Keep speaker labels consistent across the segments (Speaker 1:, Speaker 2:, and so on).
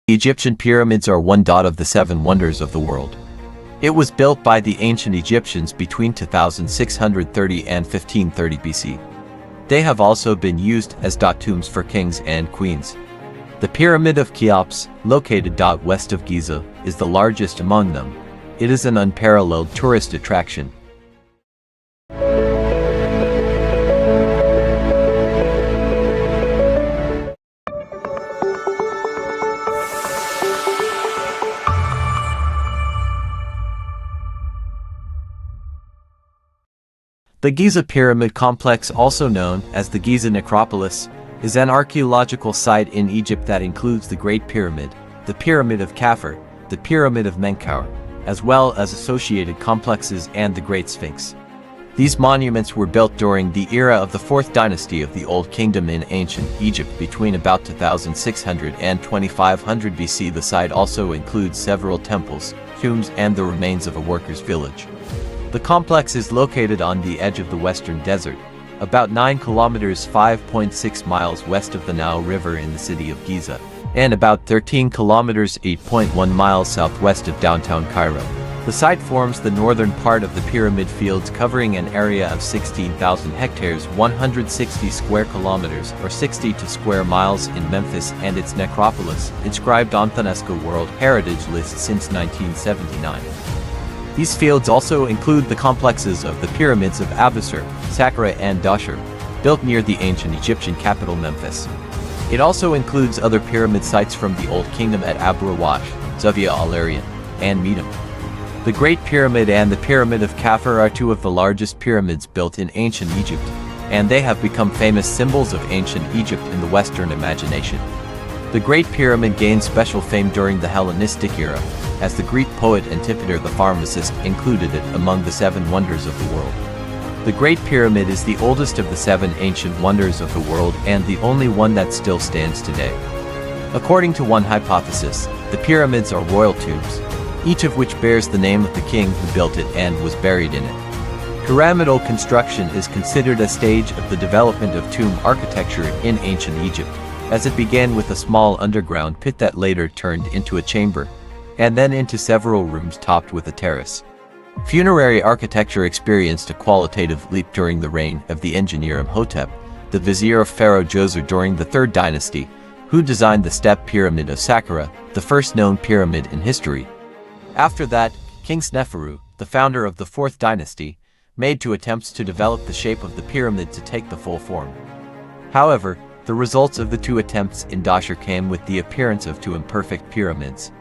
Speaker 1: The Egyptian pyramids are one of the seven wonders of the world. It was built by the ancient Egyptians between 2630 and 1530 BC. They have also been used as tombs for kings and queens. The Pyramid of Cheops, located west of Giza, is the largest among them. It is an unparalleled tourist attraction. The Giza Pyramid Complex, also known as the Giza Necropolis, is an archaeological site in Egypt that includes the Great Pyramid, the Pyramid of Khufu, the Pyramid of Menkaure, as well as associated complexes and the Great Sphinx. These monuments were built during the era of the 4th dynasty of the Old Kingdom in ancient Egypt between about 2600 and 2500 BC. The site also includes several temples, tombs, and the remains of a workers' village. The complex is located on the edge of the Western Desert, about 9 kilometers (5.6 miles) west of the Nile River in the city of Giza, and about 13 kilometers (8.1 miles) southwest of downtown Cairo. The site forms the northern part of the pyramid fields, covering an area of 16,000 hectares (160 square kilometers or 62 square miles) in Memphis, and its necropolis, inscribed on the UNESCO World Heritage List since 1979. These fields also include the complexes of the pyramids of Abusir, Saqqara, and Dahshur, built near the ancient Egyptian capital Memphis. It also includes other pyramid sites from the Old Kingdom at Abu Rawash, Zuvia al-Arian, and Medum. The Great Pyramid and the Pyramid of Khufu are two of the largest pyramids built in ancient Egypt, and they have become famous symbols of ancient Egypt in the Western imagination. The Great Pyramid gained special fame during the Hellenistic era, as the Greek poet Antipater the Pharmacist included it among the 7 wonders of the world. The Great Pyramid is the oldest of the 7 ancient wonders of the world and the only one that still stands today. According to one hypothesis, the pyramids are royal tombs, each of which bears the name of the king who built it and was buried in it. Pyramidal construction is considered a stage of the development of tomb architecture in ancient Egypt, as it began with a small underground pit that later turned into a chamber, and then into several rooms topped with a terrace. Funerary architecture experienced a qualitative leap during the reign of the engineer Imhotep, the vizier of Pharaoh Djoser during the 3rd dynasty, who designed the step pyramid of Saqqara, the first known pyramid in history. After that, King Sneferu, the founder of the 4th dynasty, made 2 attempts to develop the shape of the pyramid to take the full form. However, the results of the 2 attempts in Dahshur came with the appearance of 2 imperfect pyramids.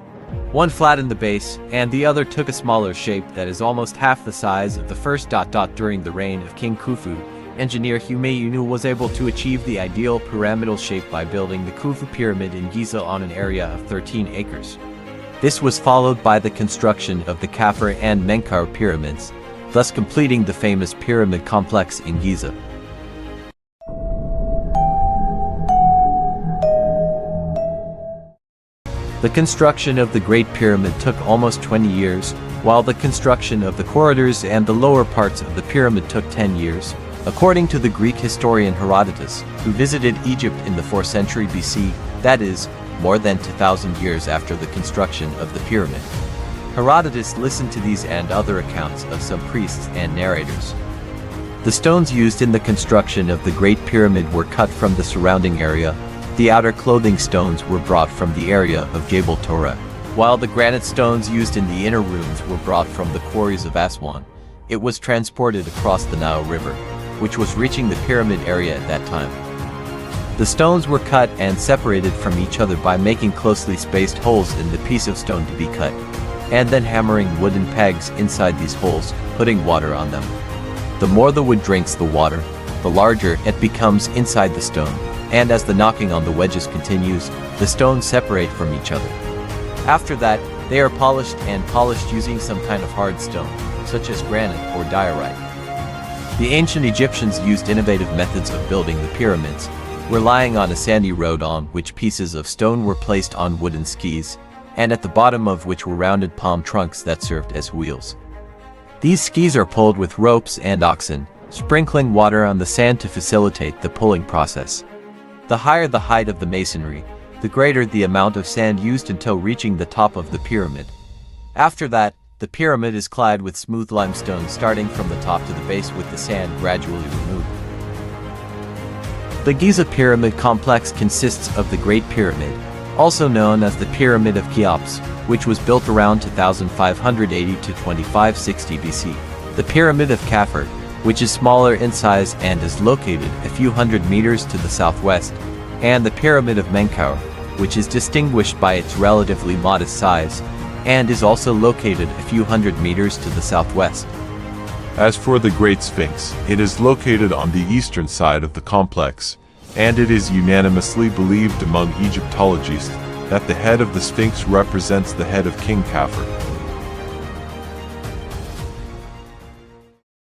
Speaker 1: One flattened the base, and the other took a smaller shape that is almost half the size of the first. During the reign of King Khufu, engineer Humayunu was able to achieve the ideal pyramidal shape by building the Khufu pyramid in Giza on an area of 13 acres. This was followed by the construction of the Khufu and Menkaure pyramids, thus completing the famous pyramid complex in Giza. The construction of the Great Pyramid took almost 20 years, while the construction of the corridors and the lower parts of the pyramid took 10 years, according to the Greek historian Herodotus, who visited Egypt in the 4th century BC, that is, more than 2,000 years after the construction of the pyramid. Herodotus listened to these and other accounts of some priests and narrators. The stones used in the construction of the Great Pyramid were cut from the surrounding area. The outer clothing stones were brought from the area of Jebel Torah, while the granite stones used in the inner rooms were brought from the quarries of Aswan. It was transported across the Nile River, which was reaching the pyramid area at that time. The stones were cut and separated from each other by making closely spaced holes in the piece of stone to be cut, and then hammering wooden pegs inside these holes, putting water on them. The more the wood drinks the water, the larger it becomes inside the stone, and as the knocking on the wedges continues, the stones separate from each other. After that, they are polished using some kind of hard stone, such as granite or diorite. The ancient Egyptians used innovative methods of building the pyramids, relying on a sandy road on which pieces of stone were placed on wooden skis, and at the bottom of which were rounded palm trunks that served as wheels. These skis are pulled with ropes and oxen, sprinkling water on the sand to facilitate the pulling process. The higher the height of the masonry, the greater the amount of sand used until reaching the top of the pyramid. After that, the pyramid is clad with smooth limestone starting from the top to the base with the sand gradually removed. The Giza Pyramid Complex consists of the Great Pyramid, also known as the Pyramid of Cheops, which was built around 2580 to 2560 BC. The Pyramid of Khufu, which is smaller in size and is located a few hundred meters to the southwest, and the Pyramid of Menkaure, which is distinguished by its relatively modest size, and is also located a few hundred meters to the southwest.
Speaker 2: As for the Great Sphinx, it is located on the eastern side of the complex, and it is unanimously believed among Egyptologists that the head of the Sphinx represents the head of King Khufu.